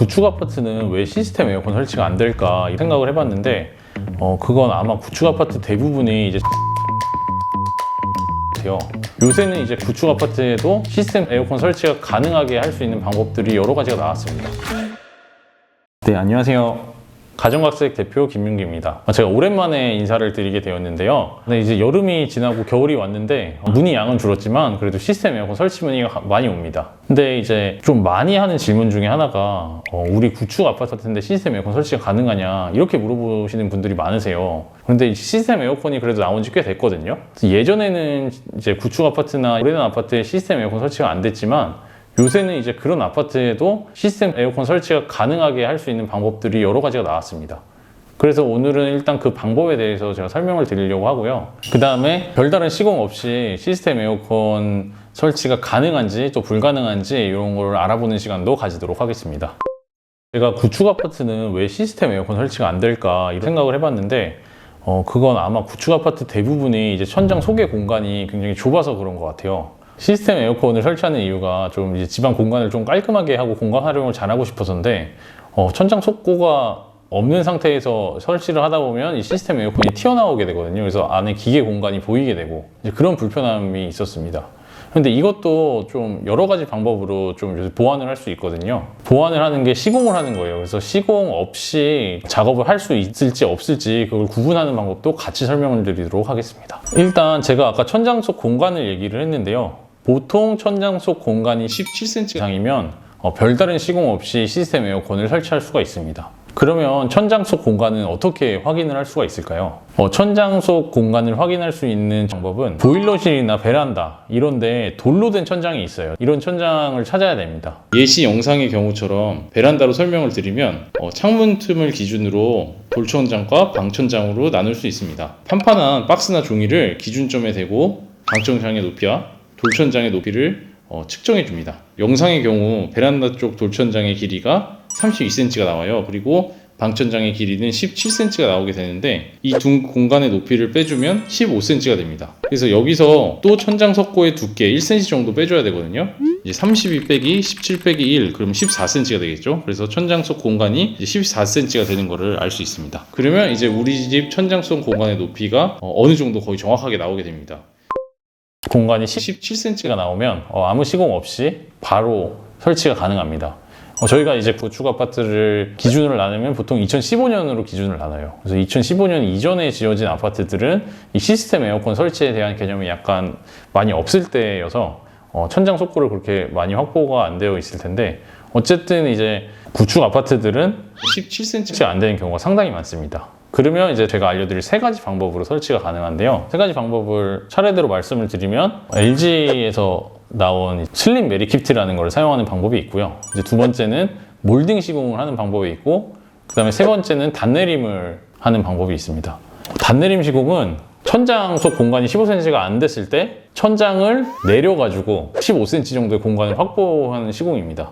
구축 아파트는 왜 시스템 에어컨 설치가 안 될까 이 생각을 해봤는데 그건 아마 구축 아파트 대부분이 이제 요새는 이제 구축 아파트에도 시스템 에어컨 설치가 가능하게 할 수 있는 방법들이 여러 가지가 나왔습니다. 네, 안녕하세요. 가정각색 대표 김윤기입니다. 제가 오랜만에 인사를 드리게 되었는데요. 근데 이제 여름이 지나고 겨울이 왔는데 문의 양은 줄었지만 그래도 시스템 에어컨 설치 문의가 많이 옵니다. 근데 이제 좀 많이 하는 질문 중에 하나가 우리 구축 아파트인데 시스템 에어컨 설치가 가능하냐 이렇게 물어보시는 분들이 많으세요. 그런데 시스템 에어컨이 그래도 나온 지 꽤 됐거든요. 예전에는 이제 구축 아파트나 오래된 아파트에 시스템 에어컨 설치가 안 됐지만 요새는 이제 그런 아파트에도 시스템 에어컨 설치가 가능하게 할 수 있는 방법들이 여러 가지가 나왔습니다. 그래서 오늘은 일단 그 방법에 대해서 제가 설명을 드리려고 하고요. 그 다음에 별다른 시공 없이 시스템 에어컨 설치가 가능한지 또 불가능한지 이런 걸 알아보는 시간도 가지도록 하겠습니다. 제가 구축 아파트는 왜 시스템 에어컨 설치가 안 될까 이런 생각을 해봤는데 그건 아마 구축 아파트 대부분이 이제 천장 소개 공간이 굉장히 좁아서 그런 것 같아요. 시스템 에어컨을 설치하는 이유가 좀 이제 집안 공간을 좀 깔끔하게 하고 공간 활용을 잘하고 싶어서인데 천장 속고가 없는 상태에서 설치를 하다 보면 이 시스템 에어컨이 튀어나오게 되거든요. 그래서 안에 기계 공간이 보이게 되고 이제 그런 불편함이 있었습니다. 근데 이것도 좀 여러 가지 방법으로 좀 보완을 할 수 있거든요. 보완을 하는 게 시공을 하는 거예요. 그래서 시공 없이 작업을 할 수 있을지 없을지 그걸 구분하는 방법도 같이 설명을 드리도록 하겠습니다. 일단 제가 아까 천장 속 공간을 얘기를 했는데요. 보통 천장 속 공간이 17cm 이상이면 별다른 시공 없이 시스템 에어컨을 설치할 수가 있습니다. 그러면 천장 속 공간은 어떻게 확인을 할 수가 있을까요? 천장 속 공간을 확인할 수 있는 방법은 보일러실이나 베란다 이런 데 돌로 된 천장이 있어요. 이런 천장을 찾아야 됩니다. 예시 영상의 경우처럼 베란다로 설명을 드리면 창문 틈을 기준으로 돌천장과 방천장으로 나눌 수 있습니다. 판판한 박스나 종이를 기준점에 대고 방천장의 높이와 돌천장의 높이를 측정해 줍니다. 영상의 경우 베란다 쪽 돌천장의 길이가 32cm가 나와요. 그리고 방천장의 길이는 17cm가 나오게 되는데 이 두 공간의 높이를 빼주면 15cm가 됩니다. 그래서 여기서 또 천장 석고의 두께 1cm 정도 빼줘야 되거든요. 이제 32 빼기 17 빼기 1 그러면 14cm가 되겠죠. 그래서 천장 속 공간이 이제 14cm가 되는 거를 알 수 있습니다. 그러면 이제 우리 집 천장 속 공간의 높이가 어느 정도 거의 정확하게 나오게 됩니다. 공간이 17cm가 나오면 아무 시공 없이 바로 설치가 가능합니다. 저희가 이제 구축 아파트를 기준으로 나누면 보통 2015년으로 기준을 나눠요. 그래서 2015년 이전에 지어진 아파트들은 이 시스템 에어컨 설치에 대한 개념이 약간 많이 없을 때여서 천장 속고를 그렇게 많이 확보가 안 되어 있을 텐데 어쨌든 이제 구축 아파트들은 17cm가 안 되는 경우가 상당히 많습니다. 그러면 이제 제가 알려드릴 세 가지 방법으로 설치가 가능한데요. 세 가지 방법을 차례대로 말씀을 드리면 LG에서 나온 슬림 메리키트라는 걸 사용하는 방법이 있고요. 이제 두 번째는 몰딩 시공을 하는 방법이 있고 그 다음에 세 번째는 단내림을 하는 방법이 있습니다. 단내림 시공은 천장 속 공간이 15cm가 안 됐을 때 천장을 내려가지고 15cm 정도의 공간을 확보하는 시공입니다.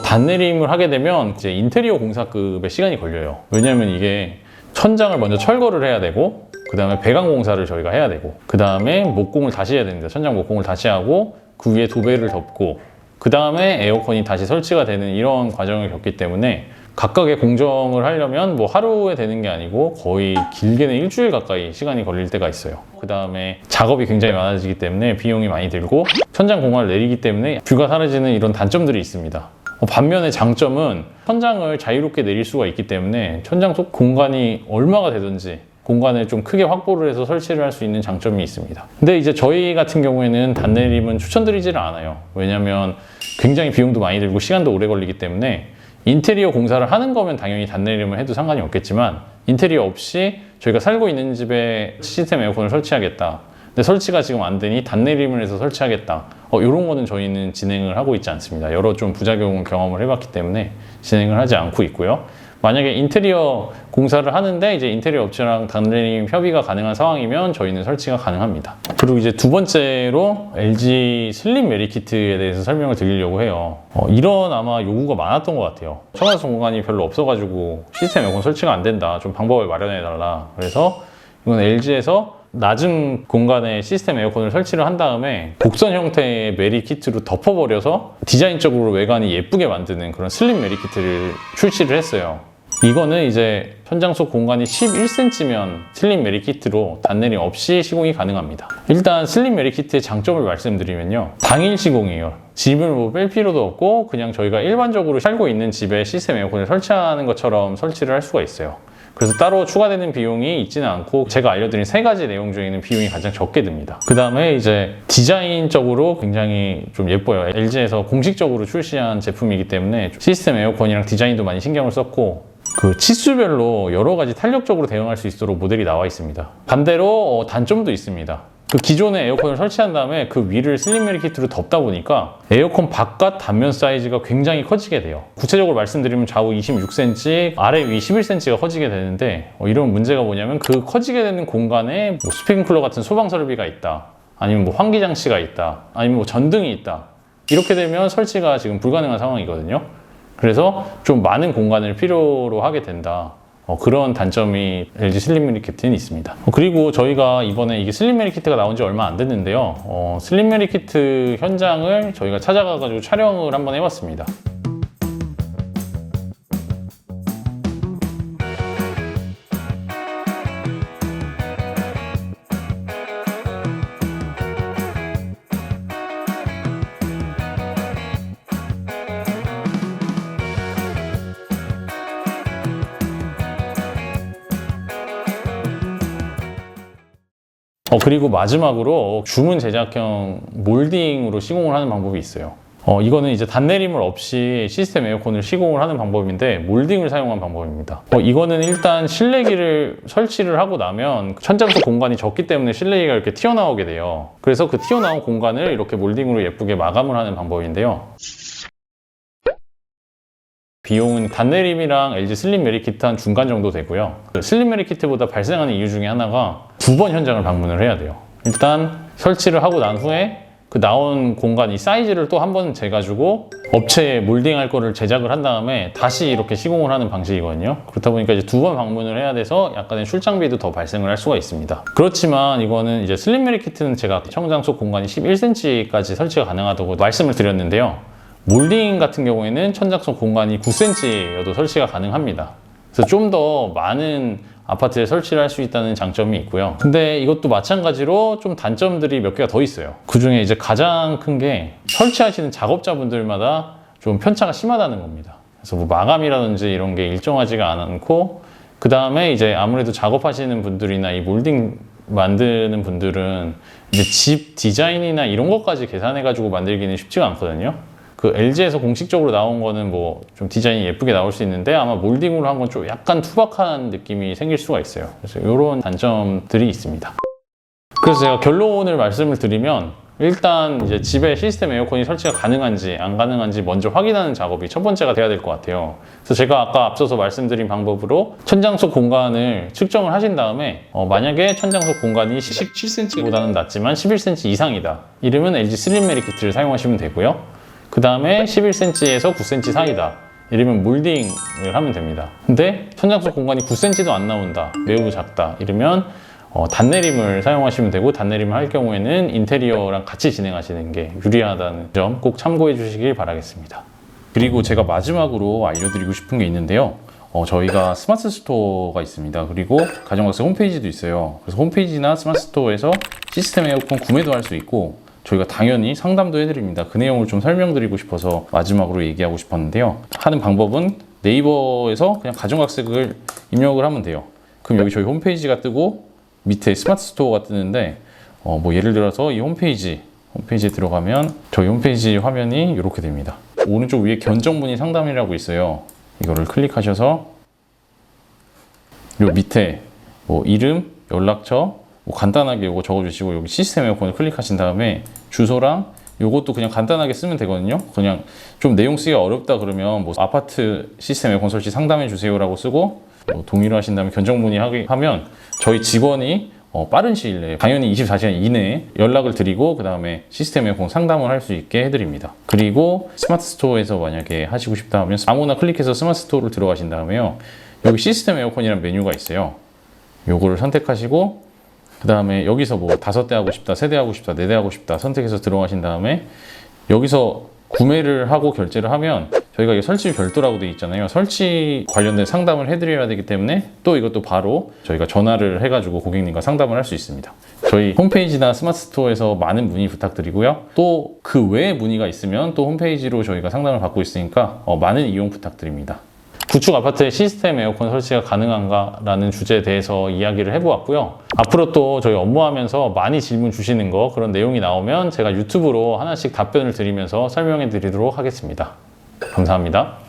단내림을 하게 되면 이제 인테리어 공사급의 시간이 걸려요. 왜냐하면 이게 천장을 먼저 철거를 해야 되고 그 다음에 배관 공사를 저희가 해야 되고 그 다음에 목공을 다시 해야 됩니다. 천장 목공을 다시 하고 그 위에 도배를 덮고 그 다음에 에어컨이 다시 설치가 되는 이런 과정을 겪기 때문에 각각의 공정을 하려면 뭐 하루에 되는 게 아니고 거의 길게는 일주일 가까이 시간이 걸릴 때가 있어요. 그 다음에 작업이 굉장히 많아지기 때문에 비용이 많이 들고 천장 공간을 내리기 때문에 뷰가 사라지는 이런 단점들이 있습니다. 반면에 장점은 천장을 자유롭게 내릴 수가 있기 때문에 천장 속 공간이 얼마가 되든지 공간을 좀 크게 확보를 해서 설치를 할 수 있는 장점이 있습니다. 근데 이제 저희 같은 경우에는 단내림은 추천드리지를 않아요. 왜냐면 굉장히 비용도 많이 들고 시간도 오래 걸리기 때문에 인테리어 공사를 하는 거면 당연히 단내림을 해도 상관이 없겠지만 인테리어 없이 저희가 살고 있는 집에 시스템 에어컨을 설치하겠다. 근데 설치가 지금 안 되니 단내림을 해서 설치하겠다. 이런 거는 저희는 진행을 하고 있지 않습니다. 여러 좀 부작용을 경험을 해봤기 때문에 진행을 하지 않고 있고요. 만약에 인테리어 공사를 하는데 이제 인테리어 업체랑 단내림 협의가 가능한 상황이면 저희는 설치가 가능합니다. 그리고 이제 두 번째로 LG 슬림 메리키트에 대해서 설명을 드리려고 해요. 이런 아마 요구가 많았던 것 같아요. 청와대 공간이 별로 없어가지고 시스템 에어컨 설치가 안 된다. 좀 방법을 마련해달라. 그래서 이건 LG에서 낮은 공간에 시스템 에어컨을 설치를 한 다음에 곡선 형태의 메리키트로 덮어버려서 디자인적으로 외관이 예쁘게 만드는 그런 슬림 메리키트를 출시를 했어요. 이거는 이제 천장 속 공간이 11cm면 슬림 메리키트로 단내림 없이 시공이 가능합니다. 일단 슬림 메리키트의 장점을 말씀드리면요, 당일 시공이에요. 짐을 뭐 뺄 필요도 없고 그냥 저희가 일반적으로 살고 있는 집에 시스템 에어컨을 설치하는 것처럼 설치를 할 수가 있어요. 그래서 따로 추가되는 비용이 있지는 않고 제가 알려드린 3가지 내용 중에는 비용이 가장 적게 듭니다. 그 다음에 이제 디자인적으로 굉장히 좀 예뻐요. LG에서 공식적으로 출시한 제품이기 때문에 시스템 에어컨이랑 디자인도 많이 신경을 썼고, 그 치수별로 여러 가지 탄력적으로 대응할 수 있도록 모델이 나와 있습니다. 반대로 단점도 있습니다. 그 기존의 에어컨을 설치한 다음에 그 위를 슬림 메리키트로 덮다 보니까 에어컨 바깥 단면 사이즈가 굉장히 커지게 돼요. 구체적으로 말씀드리면 좌우 26cm, 아래 위 11cm가 커지게 되는데, 이런 문제가 뭐냐면 그 커지게 되는 공간에 뭐 스프링클러 같은 소방 설비가 있다, 아니면 뭐 환기 장치가 있다, 아니면 뭐 전등이 있다, 이렇게 되면 설치가 지금 불가능한 상황이거든요. 그래서 좀 많은 공간을 필요로 하게 된다. 그런 단점이 LG 슬림 메리키트는 있습니다. 그리고 저희가 이번에 이게 슬림 메리키트가 나온 지 얼마 안 됐는데요. 슬림 메리키트 현장을 저희가 찾아가가지고 촬영을 한번 해봤습니다. 그리고 마지막으로 주문 제작형 몰딩으로 시공을 하는 방법이 있어요. 이거는 이제 단내림을 없이 시스템 에어컨을 시공을 하는 방법인데, 몰딩을 사용한 방법입니다. 이거는 일단 실내기를 설치를 하고 나면 천장 속 공간이 적기 때문에 실내기가 이렇게 튀어나오게 돼요. 그래서 그 튀어나온 공간을 이렇게 몰딩으로 예쁘게 마감을 하는 방법인데요. 비용은 단내림이랑 LG 슬림 메리키트 한 중간 정도 되고요. 슬림 메리키트보다 발생하는 이유 중에 하나가 2번 현장을 방문을 해야 돼요. 일단 설치를 하고 난 후에 그 나온 공간, 이 사이즈를 또 한 번 재가지고 업체에 몰딩할 거를 제작을 한 다음에 다시 이렇게 시공을 하는 방식이거든요. 그렇다 보니까 이제 2번 방문을 해야 돼서 약간의 출장비도 더 발생을 할 수가 있습니다. 그렇지만 이거는 이제 슬림 메리키트는 제가 천장 속 공간이 11cm까지 설치가 가능하다고 말씀을 드렸는데요. 몰딩 같은 경우에는 천장 속 공간이 9cm여도 설치가 가능합니다. 그래서 좀 더 많은 아파트에 설치를 할 수 있다는 장점이 있고요. 근데 이것도 마찬가지로 좀 단점들이 몇 개가 더 있어요. 그 중에 이제 가장 큰 게 설치하시는 작업자분들마다 좀 편차가 심하다는 겁니다. 그래서 뭐 마감이라든지 이런 게 일정하지가 않고, 그 다음에 이제 아무래도 작업하시는 분들이나 이 몰딩 만드는 분들은 이제 집 디자인이나 이런 것까지 계산해가지고 만들기는 쉽지가 않거든요. 그 LG에서 공식적으로 나온 거는 뭐 좀 디자인이 예쁘게 나올 수 있는데, 아마 몰딩으로 한 건 좀 약간 투박한 느낌이 생길 수가 있어요. 그래서 이런 단점들이 있습니다. 그래서 제가 결론을 말씀을 드리면, 일단 이제 집에 시스템 에어컨이 설치가 가능한지 안 가능한지 먼저 확인하는 작업이 첫 번째가 돼야 될 것 같아요. 그래서 제가 아까 앞서서 말씀드린 방법으로 천장 속 공간을 측정을 하신 다음에 만약에 천장 속 공간이 17cm보다는 낮지만 11cm 이상이다, 이러면 LG 슬림 메리키트를 사용하시면 되고요. 그 다음에 11cm에서 9cm 사이다, 이러면 몰딩을 하면 됩니다. 근데 천장 속 공간이 9cm도 안 나온다, 매우 작다, 이러면 단내림을 사용하시면 되고, 단내림을 할 경우에는 인테리어랑 같이 진행하시는 게 유리하다는 점 꼭 참고해 주시길 바라겠습니다. 그리고 제가 마지막으로 알려드리고 싶은 게 있는데요. 저희가 스마트 스토어가 있습니다. 그리고 가정박스 홈페이지도 있어요. 그래서 홈페이지나 스마트 스토어에서 시스템 에어컨 구매도 할 수 있고, 저희가 당연히 상담도 해드립니다. 그 내용을 좀 설명드리고 싶어서 마지막으로 얘기하고 싶었는데요. 하는 방법은 네이버에서 그냥 가정각색을 입력을 하면 돼요. 그럼 여기 저희 홈페이지가 뜨고 밑에 스마트 스토어가 뜨는데, 뭐 예를 들어서 이 홈페이지에 들어가면 저희 홈페이지 화면이 이렇게 됩니다. 오른쪽 위에 견적문의 상담이라고 있어요. 이거를 클릭하셔서 요 밑에 뭐 이름, 연락처, 뭐 간단하게 이거 적어주시고, 여기 시스템 에어컨을 클릭하신 다음에 주소랑 요것도 그냥 간단하게 쓰면 되거든요. 그냥 좀 내용 쓰기가 어렵다 그러면 뭐 아파트 시스템 에어컨 설치 상담해 주세요라고 쓰고, 뭐 동의를 하신 다음에 견적 문의하면 저희 직원이 빠른 시일 내에, 당연히 24시간 이내에 연락을 드리고 그 다음에 시스템 에어컨 상담을 할 수 있게 해드립니다. 그리고 스마트 스토어에서 만약에 하시고 싶다 하면 아무나 클릭해서 스마트 스토어를 들어가신 다음에요, 여기 시스템 에어컨이라는 메뉴가 있어요. 요거를 선택하시고 그 다음에 여기서 뭐 5대 하고 싶다, 3대 하고 싶다, 4대 하고 싶다 선택해서 들어가신 다음에 여기서 구매를 하고 결제를 하면 저희가 이게 설치 별도라고 되어 있잖아요. 설치 관련된 상담을 해드려야 되기 때문에 또 이것도 바로 저희가 전화를 해가지고 고객님과 상담을 할 수 있습니다. 저희 홈페이지나 스마트 스토어에서 많은 문의 부탁드리고요. 또 그 외에 문의가 있으면 또 홈페이지로 저희가 상담을 받고 있으니까 많은 이용 부탁드립니다. 구축 아파트에 시스템 에어컨 설치가 가능한가라는 주제에 대해서 이야기를 해보았고요. 앞으로 또 저희 업무하면서 많이 질문 주시는 거 그런 내용이 나오면 제가 유튜브로 하나씩 답변을 드리면서 설명해 드리도록 하겠습니다. 감사합니다.